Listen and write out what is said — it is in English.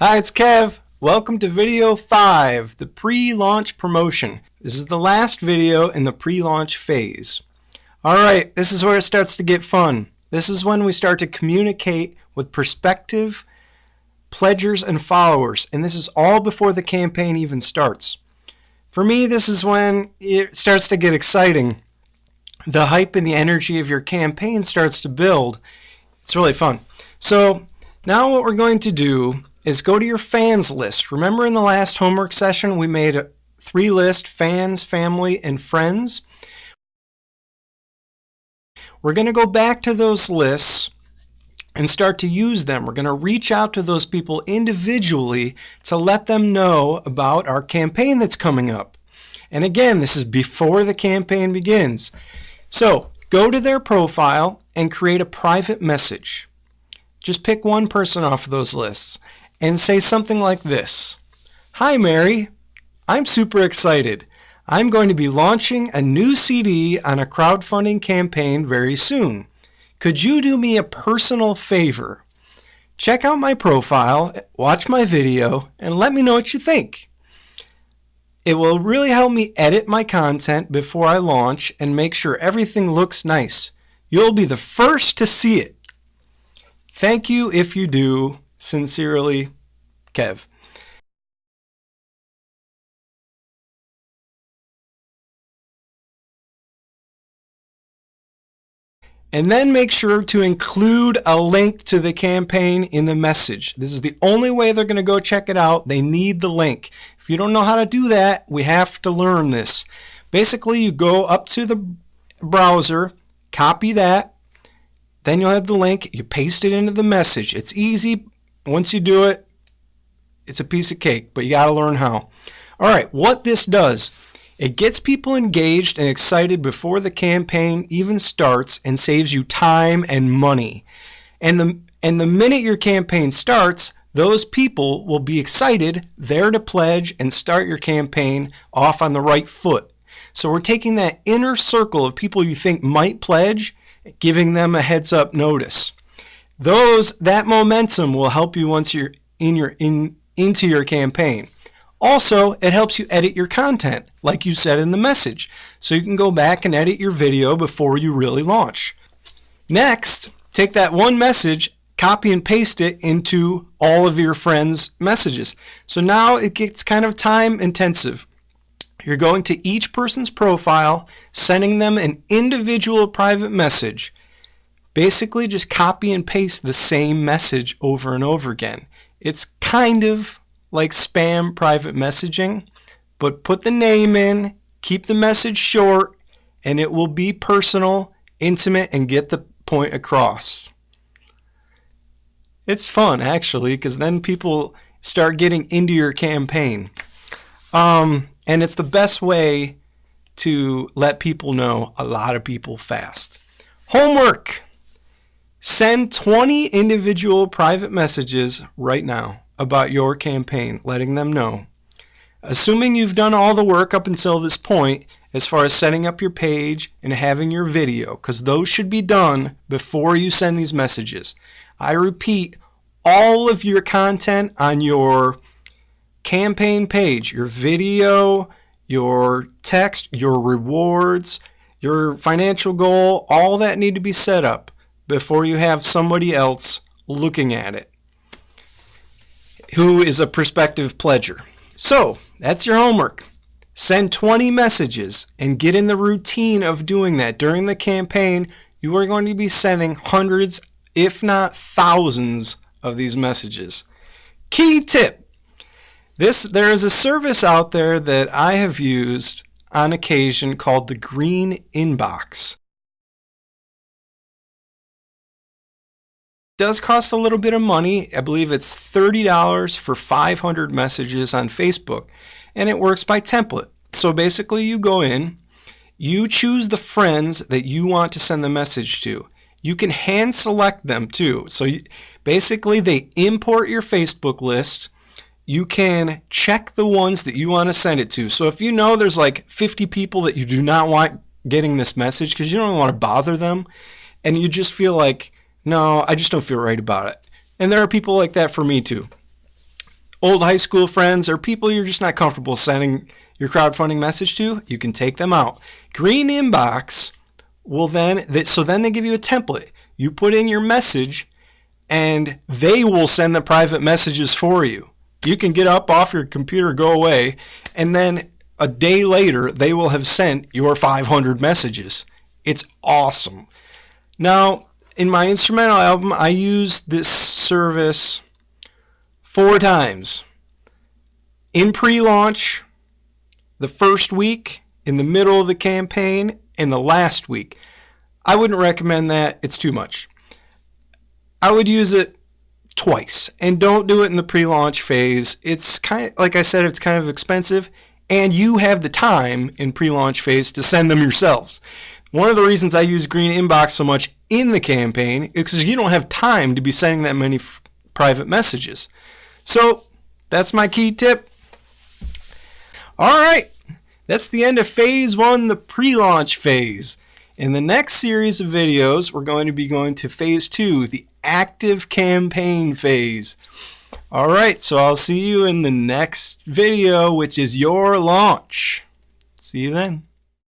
Hi, it's Kev. Welcome to video 5, the pre-launch promotion. This is the last video in the pre-launch phase. Alright, this is where it starts to get fun. This is when we start to communicate with prospective pledgers and followers, and this is all before the campaign even starts. For me, this is when it starts to get exciting. The hype and the energy of your campaign starts to build. It's really fun. So now what we're going to do is go to your fans list. Remember in the last homework session we made a 3 list: fans, family, and friends. We're going to go back to those lists and start to use them. We're going to reach out to those people individually to let them know about our campaign that's coming up. And again, this is before the campaign begins. So go to their profile and create a private message. Just pick one person off of those lists and say something like this. Hi Mary, I'm super excited. I'm going to be launching a new CD on a crowdfunding campaign very soon. Could you do me a personal favor? Check out my profile, watch my video, and let me know what you think. It will really help me edit my content before I launch and make sure everything looks nice. You'll be the first to see it. Thank you if you do. Sincerely, Kev. And then make sure to include a link to the campaign in the message. This is the only way they're going to go check it out. They need the link. If you don't know how to do that, we have to learn this. Basically, you go up to the browser, copy that, then you'll have the link, you paste it into the message. It's easy. Once you do it, it's a piece of cake, but you got to learn how. All right, what this does, it gets people engaged and excited before the campaign even starts and saves you time and money. And the minute your campaign starts, those people will be excited, there to pledge and start your campaign off on the right foot. So we're taking that inner circle of people you think might pledge, giving them a heads up notice. That momentum will help you once you're into your campaign. Also, it helps you edit your content, like you said in the message, so you can go back and edit your video before you really launch. Next, take that one message, copy and paste it into all of your friends' messages. So now it gets kind of time intensive. You're going to each person's profile, sending them an individual private message. Basically, just copy and paste the same message over and over again. It's kind of like spam private messaging, but put the name in, keep the message short, and it will be personal, intimate, and get the point across. It's fun, actually, because then people start getting into your campaign. And it's the best way to let people know a lot of people fast. Homework! Send 20 individual private messages right now about your campaign, letting them know. Assuming you've done all the work up until this point, as far as setting up your page and having your video, because those should be done before you send these messages. I repeat, all of your content on your campaign page, your video, your text, your rewards, your financial goal, all that need to be set up before you have somebody else looking at it who is a prospective pledger. So that's your homework. Send 20 messages and get in the routine of doing that. During the campaign, you are going to be sending hundreds, if not thousands, of these messages. Key tip. There is a service out there that I have used on occasion called the Green Inbox. It does cost a little bit of money. I believe it's $30 for 500 messages on Facebook, and it works by template. So basically you go in, you choose the friends that you want to send the message to. You can hand select them too. So basically they import your Facebook list. You can check the ones that you want to send it to. So if you know there's like 50 people that you do not want getting this message because you don't want to bother them, and you just feel like, no, I just don't feel right about it. And there are people like that for me too. old high school friends or people you're just not comfortable sending your crowdfunding message to, you can take them out. Green Inbox will then they give you a template. You put in your message and they will send the private messages for you. You can get up off your computer, go away, and then a day later they will have sent your 500 messages. It's awesome. Now, in my instrumental album, I used this service 4 times. In pre-launch, the first week, in the middle of the campaign, and the last week. I wouldn't recommend that. It's too much. I would use it twice, and don't do it in the pre-launch phase. It's kind of, like I said, it's kind of expensive, and you have the time in pre-launch phase to send them yourselves. One of the reasons I use Green Inbox so much in the campaign is because you don't have time to be sending that many private messages. So that's my key tip. All right, that's the end of phase 1, the pre-launch phase. In the next series of videos, we're going to be going to phase 2, the active campaign phase. All right, so I'll see you in the next video, which is your launch. See you then.